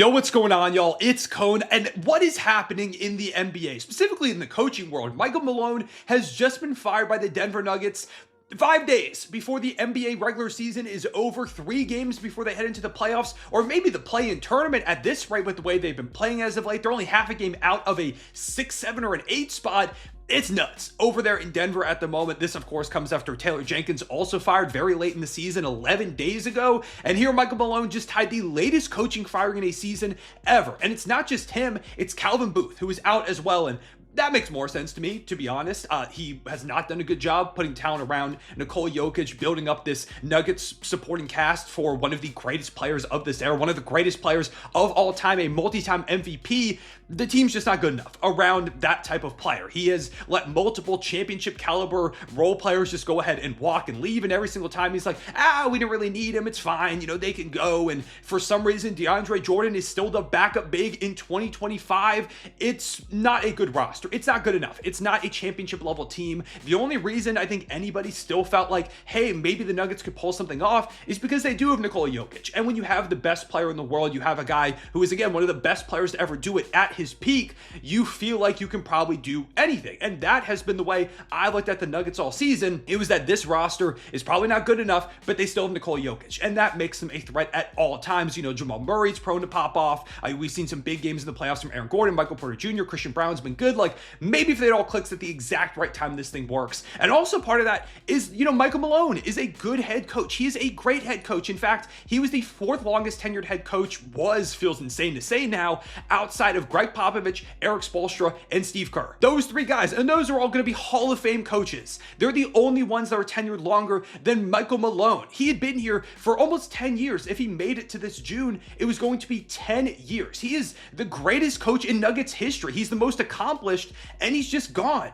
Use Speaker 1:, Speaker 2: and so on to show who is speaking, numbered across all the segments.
Speaker 1: Yo, what's going on, y'all? It's Cone, and what is happening in the NBA, specifically in the coaching world? Michael Malone has just been fired by the Denver Nuggets 5 days before the NBA regular season is over, 3 games before they head into the playoffs, or maybe the play-in tournament at this rate with the way they've been playing as of late. They're only half a game out of a 6, 7, or an 8 spot. It's nuts over there in Denver at the moment. This, of course, comes after Taylor Jenkins also fired very late in the season, 11 days ago. And here, Michael Malone just tied the latest coaching firing in a season ever. And it's not just him, it's Calvin Booth, who is out as well. And that makes more sense to me, to be honest. He has not done a good job putting talent around Nikola Jokic, building up this Nuggets supporting cast for one of the greatest players of this era, one of the greatest players of all time, a multi-time MVP. The team's just not good enough around that type of player. He has let multiple championship caliber role players just go ahead and walk and leave, and every single time he's like, we don't really need him, it's fine, they can go. And for some reason, DeAndre Jordan is still the backup big in 2025. It's not a good roster. It's not good enough. It's not a championship level team. The only reason I think anybody still felt like, hey, maybe the Nuggets could pull something off is because they do have Nikola Jokic. And when you have the best player in the world, you have a guy who is, again, one of the best players to ever do it at his peak, you feel like you can probably do anything. And that has been the way I looked at the Nuggets all season. It was that this roster is probably not good enough, but they still have Nikola Jokic. And that makes them a threat at all times. Jamal Murray's prone to pop off. We've seen some big games in the playoffs from Aaron Gordon, Michael Porter Jr., Christian Brown's been good. Maybe if it all clicks at the exact right time, this thing works. And also part of that is, Michael Malone is a good head coach. He is a great head coach. In fact, he was the 4th longest tenured head coach, feels insane to say now, outside of Greg Popovich, Eric Spoelstra, and Steve Kerr. Those 3 guys, and those are all going to be Hall of Fame coaches. They're the only ones that are tenured longer than Michael Malone. He had been here for almost 10 years. If he made it to this June, it was going to be 10 years. He is the greatest coach in Nuggets history. He's the most accomplished, and he's just gone.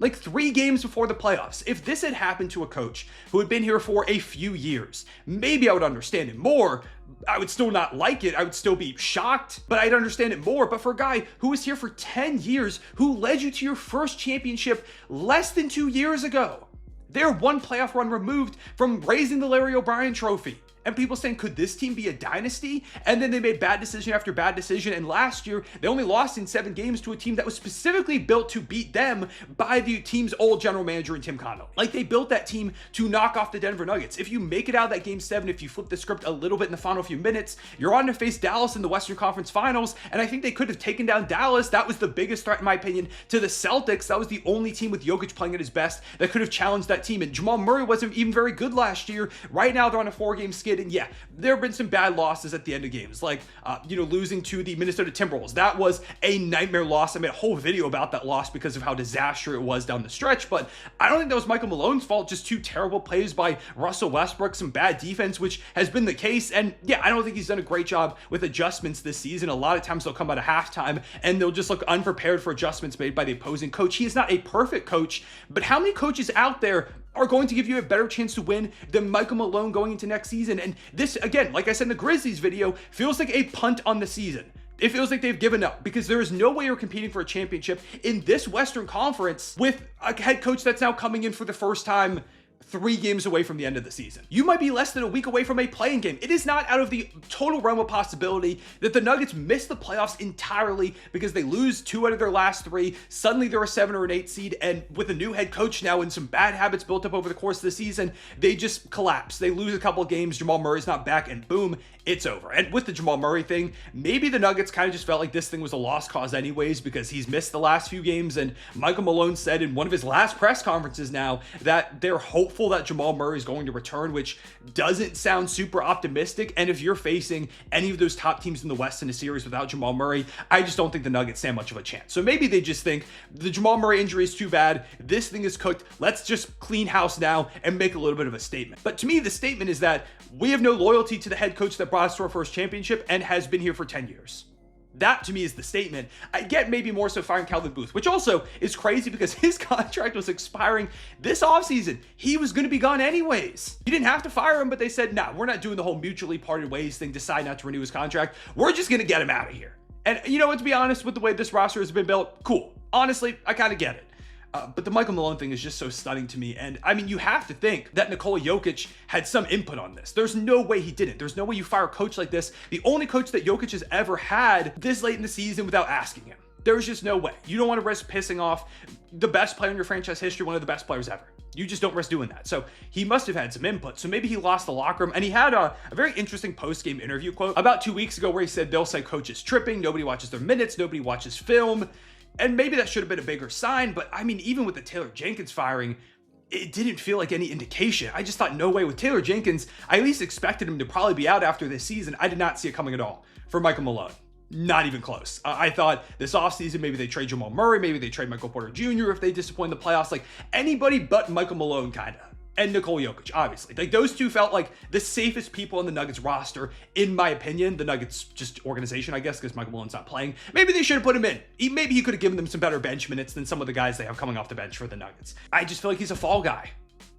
Speaker 1: 3 games before the playoffs. If this had happened to a coach who had been here for a few years, maybe I would understand it more. I would still not like it. I would still be shocked, but I'd understand it more. But for a guy who was here for 10 years, who led you to your first championship less than 2 years ago, they're 1 playoff run removed from raising the Larry O'Brien trophy. And people saying, could this team be a dynasty? And then they made bad decision after bad decision. And last year, they only lost in 7 games to a team that was specifically built to beat them by the team's old general manager in Tim Connolly. They built that team to knock off the Denver Nuggets. If you make it out of that game 7, if you flip the script a little bit in the final few minutes, you're on to face Dallas in the Western Conference Finals. And I think they could have taken down Dallas. That was the biggest threat, in my opinion, to the Celtics. That was the only team with Jokic playing at his best that could have challenged that team. And Jamal Murray wasn't even very good last year. Right now, they're on a 4-game skid. And yeah, there have been some bad losses at the end of games, losing to the Minnesota Timberwolves. That was a nightmare loss. I made a whole video about that loss because of how disastrous it was down the stretch, but I don't think that was Michael Malone's fault. Just 2 terrible plays by Russell Westbrook, some bad defense, which has been the case. And yeah, I don't think he's done a great job with adjustments this season. A lot of times they'll come out of halftime and they'll just look unprepared for adjustments made by the opposing coach. He is not a perfect coach, but how many coaches out there are going to give you a better chance to win than Michael Malone going into next season? And this, again, like I said in the Grizzlies video, feels like a punt on the season. It feels like they've given up because there is no way you're competing for a championship in this Western Conference with a head coach that's now coming in for the first time 3 games away from the end of the season. You might be less than a week away from a play-in game. It is not out of the total realm of possibility that the Nuggets miss the playoffs entirely because they lose 2 out of their last 3. Suddenly they're a 7 or an 8 seed, and with a new head coach now and some bad habits built up over the course of the season, they just collapse. They lose a couple of games, Jamal Murray's not back, and boom, it's over. And with the Jamal Murray thing, maybe the Nuggets kind of just felt like this thing was a lost cause anyways because he's missed the last few games, and Michael Malone said in one of his last press conferences now that they're hopeful that Jamal Murray is going to return, which doesn't sound super optimistic. And if you're facing any of those top teams in the West in a series without Jamal Murray, I just don't think the Nuggets stand much of a chance. So maybe they just think the Jamal Murray injury is too bad. This thing is cooked. Let's just clean house now and make a little bit of a statement. But to me, the statement is that we have no loyalty to the head coach that brought us to our first championship and has been here for 10 years. That to me is the statement. I get maybe more so firing Calvin Booth, which also is crazy because his contract was expiring this offseason. He was going to be gone anyways. You didn't have to fire him, but they said, nah, we're not doing the whole mutually parted ways thing, decide not to renew his contract. We're just going to get him out of here. And to be honest, with the way this roster has been built, cool. Honestly, I kind of get it. But the Michael Malone thing is just so stunning to me. And I mean, you have to think that Nikola Jokic had some input on this. There's no way he didn't. There's no way you fire a coach like this, the only coach that Jokic has ever had this late in the season, without asking him. There's just no way. You don't want to risk pissing off the best player in your franchise history, one of the best players ever. You just don't risk doing that. So he must have had some input. So maybe he lost the locker room. And he had a very interesting post-game interview quote about 2 weeks ago where he said they'll say coach is tripping, nobody watches their minutes, nobody watches film. And maybe that should have been a bigger sign. But I mean, even with the Taylor Jenkins firing, it didn't feel like any indication. I just thought, no way. With Taylor Jenkins, I at least expected him to probably be out after this season. I did not see it coming at all for Michael Malone. Not even close. I thought this offseason, maybe they trade Jamal Murray, maybe they trade Michael Porter Jr. if they disappoint in the playoffs. Like anybody but Michael Malone, kind of. And Nikola Jokic, obviously. Like those two felt like the safest people on the Nuggets roster, in my opinion. The Nuggets just organization, I guess, because Michael Malone's not playing. Maybe they should have put him in. Maybe he could have given them some better bench minutes than some of the guys they have coming off the bench for the Nuggets. I just feel like he's a fall guy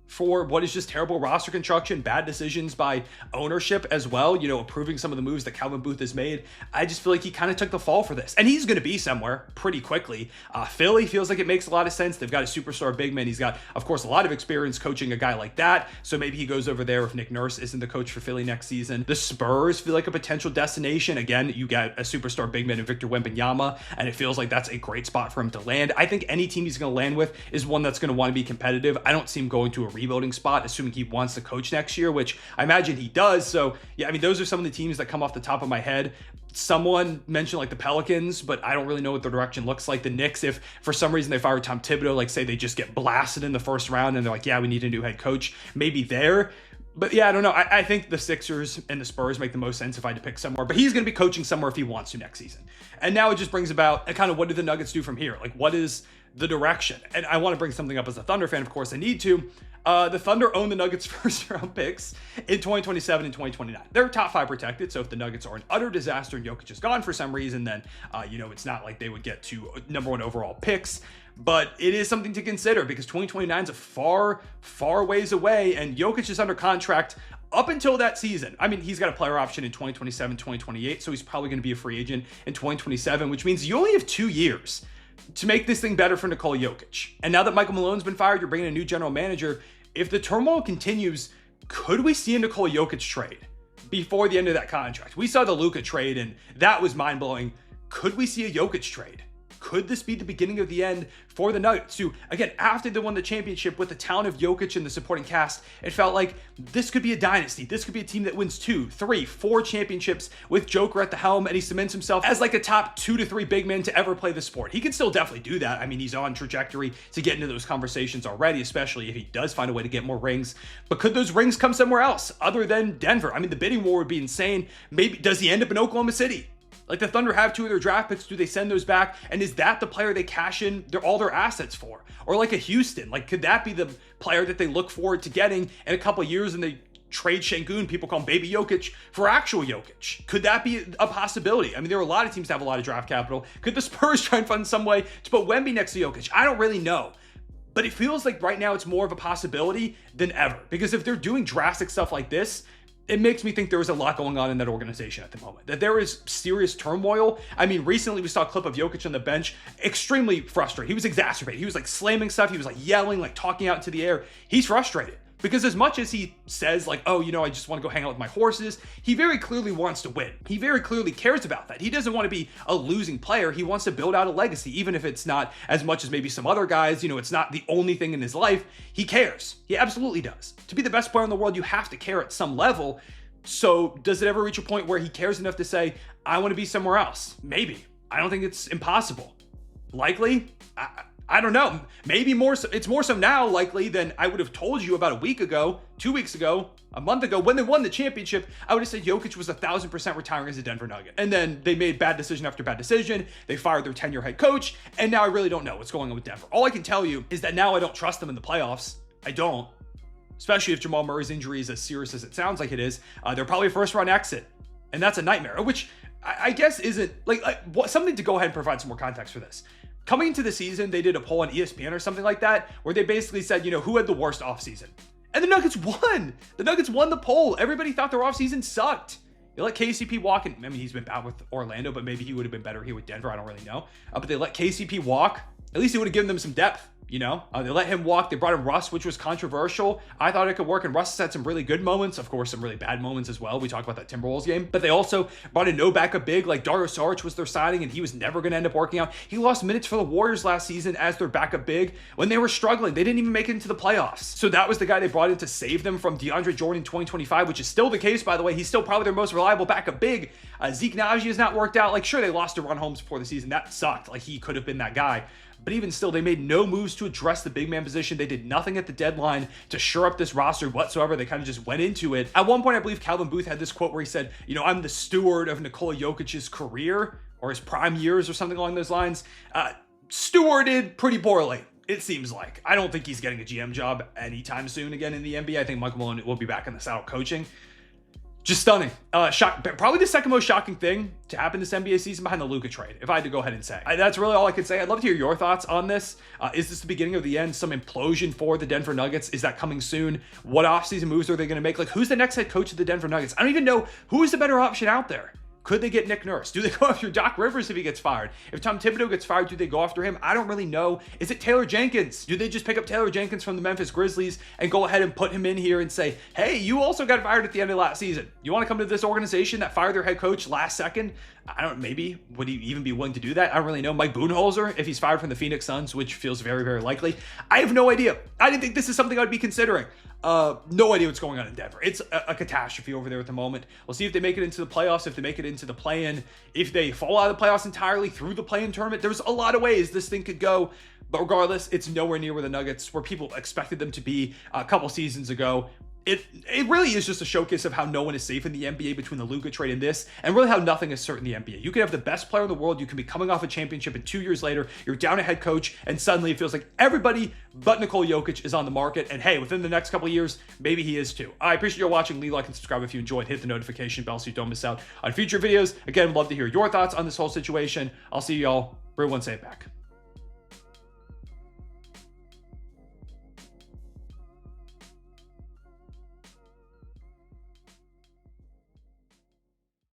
Speaker 1: for what is just terrible roster construction, bad decisions by ownership as well, you know, approving some of the moves that Calvin Booth has made. I just feel like he kind of took the fall for this. And he's going to be somewhere pretty quickly. Philly feels like it makes a lot of sense. They've got a superstar big man. He's got, of course, a lot of experience coaching a guy like that. So maybe he goes over there if Nick Nurse isn't the coach for Philly next season. The Spurs feel like a potential destination. Again, you got a superstar big man in Victor Wembanyama, and it feels like that's a great spot for him to land. I think any team he's going to land with is one that's going to want to be competitive. I don't see him going to a rebuilding spot, assuming he wants to coach next year, which I imagine he does. So yeah, I mean, those are some of the teams that come off the top of my head. Someone mentioned like the Pelicans, but I don't really know what the direction looks like. The Knicks, if for some reason they fire Tom Thibodeau, like say they just get blasted in the first round and they're like, yeah, we need a new head coach, maybe there. But yeah, I don't know. I think the Sixers and the Spurs make the most sense if I had to pick somewhere. But he's going to be coaching somewhere if he wants to next season. And now it just brings about a kind of what do the Nuggets do from here? Like, what is the direction? And I want to bring something up as a Thunder fan. Of course, I need to. The Thunder own the Nuggets' first-round picks in 2027 and 2029. They're top 5 protected, so if the Nuggets are an utter disaster and Jokic is gone for some reason, then, it's not like they would get to number 1 overall picks. But it is something to consider because 2029 is a far, far ways away, and Jokic is under contract up until that season. I mean, he's got a player option in 2027, 2028, so he's probably going to be a free agent in 2027, which means you only have 2 years to make this thing better for Nikola Jokic. And now that Michael Malone's been fired, you're bringing a new general manager. If the turmoil continues, could we see a Nikola Jokic trade before the end of that contract? We saw the Luka trade, and that was mind-blowing. Could we see a Jokic trade? Could this be the beginning of the end for the Nuggets? Who, again, after they won the championship with the talent of Jokic and the supporting cast, it felt like this could be a dynasty. This could be a team that wins 2, 3, 4 championships with Joker at the helm, and he cements himself as like a top 2 to 3 big man to ever play the sport. He can still definitely do that. I mean, he's on trajectory to get into those conversations already, especially if he does find a way to get more rings. But could those rings come somewhere else other than Denver? I mean, the bidding war would be insane. Maybe does he end up in Oklahoma City? Like the Thunder have 2 of their draft picks. Do they send those back? And is that the player they cash in all their assets for? Or like a Houston, like could that be the player that they look forward to getting in a couple of years and they trade Şengün, people call him Baby Jokic, for actual Jokic? Could that be a possibility? I mean, there are a lot of teams that have a lot of draft capital. Could the Spurs try and find some way to put Wemby next to Jokic? I don't really know. But it feels like right now it's more of a possibility than ever. Because if they're doing drastic stuff like this, it makes me think there is a lot going on in that organization at the moment, that there is serious turmoil. I mean, recently we saw a clip of Jokic on the bench, extremely frustrated. He was exacerbated. He was like slamming stuff. He was like yelling, like talking out into the air. He's frustrated because as much as he says like, oh, I just want to go hang out with my horses, he very clearly wants to win. He very clearly cares about that. He doesn't want to be a losing player. He wants to build out a legacy, even if it's not as much as maybe some other guys, it's not the only thing in his life. He cares. He absolutely does. To be the best player in the world, you have to care at some level. So does it ever reach a point where he cares enough to say, I want to be somewhere else? Maybe. I don't think it's impossible. Likely? I don't know. Maybe more so. It's more so now likely than I would have told you about a week ago, 2 weeks ago, a month ago. When they won the championship, I would have said Jokic was 1,000% retiring as a Denver Nugget. And then they made bad decision after bad decision. They fired their 10-year head coach. And now I really don't know what's going on with Denver. All I can tell you is that now I don't trust them in the playoffs. I don't. Especially if Jamal Murray's injury is as serious as it sounds like it is. They're probably a first-round exit. And that's a nightmare, which I guess isn't something to go ahead and provide some more context for this. Coming into the season, they did a poll on ESPN or something like that, where they basically said, who had the worst offseason? And the Nuggets won. The Nuggets won the poll. Everybody thought their offseason sucked. They let KCP walk, and I mean, he's been bad with Orlando, but maybe he would have been better here with Denver. I don't really know. But they let KCP walk. At least he would have given them some depth. You know, they let him walk. They brought in Russ, which was controversial. I thought it could work, and Russ has had some really good moments. Of course, some really bad moments as well. We talked about that Timberwolves game. But they also brought in no backup big, like Dario Saric was their signing, and he was never going to end up working out. He lost minutes for the Warriors last season as their backup big when they were struggling. They didn't even make it into the playoffs. So that was the guy they brought in to save them from DeAndre Jordan in 2025, which is still the case, by the way. He's still probably their most reliable backup big. Zeke Naji has not worked out. Like, sure, they lost to Ron Holmes before the season. That sucked. Like, he could have been that guy. But even still, they made no moves to address the big man position. They did nothing at the deadline to shore up this roster whatsoever. They kind of just went into it. At one point, I believe Calvin Booth had this quote where he said, you know, I'm the steward of Nikola Jokic's career or his prime years or something along those lines. Stewarded pretty poorly, it seems like. I don't think he's getting a GM job anytime soon again in the NBA. I think Michael Malone will be back in the saddle coaching. Just stunning. Probably the second most shocking thing to happen this NBA season behind the Luka trade, if I had to go ahead and say. That's really all I could say. I'd love to hear your thoughts on this. Is this the beginning of the end? Some implosion for the Denver Nuggets? Is that coming soon? What offseason moves are they going to make? Like, who's the next head coach of the Denver Nuggets? I don't even know who is the better option out there. Could they get Nick Nurse? Do they go after Doc Rivers if he gets fired? If Tom Thibodeau gets fired, do they go after him? I don't really know. Is it Taylor Jenkins? Do they just pick up Taylor Jenkins from the Memphis Grizzlies and go ahead and put him in here and say, hey, you also got fired at the end of last season. You want to come to this organization that fired their head coach last second? I don't, maybe. Would he even be willing to do that? I don't really know. Mike Budenholzer, if he's fired from the Phoenix Suns, which feels very, very likely. I have no idea. I didn't think this is something I'd be considering. No idea what's going on in Denver. It's a catastrophe over there at the moment. We'll see if they make it into the playoffs, if they make it into the play-in, if they fall out of the playoffs entirely through the play-in tournament. There's a lot of ways this thing could go, but regardless, it's nowhere near where the Nuggets, where people expected them to be a couple seasons ago. It really is just a showcase of how no one is safe in the NBA between the Luka trade and this, and really how nothing is certain in the NBA. You can have the best player in the world, you can be coming off a championship, and 2 years later, you're down a head coach, and suddenly it feels like everybody but Nikola Jokic is on the market, and hey, within the next couple of years, maybe he is too. I appreciate you watching. Leave, like, and subscribe if you enjoyed. Hit the notification bell so you don't miss out on future videos. Again, love to hear your thoughts on this whole situation. I'll see y'all real one, say it back.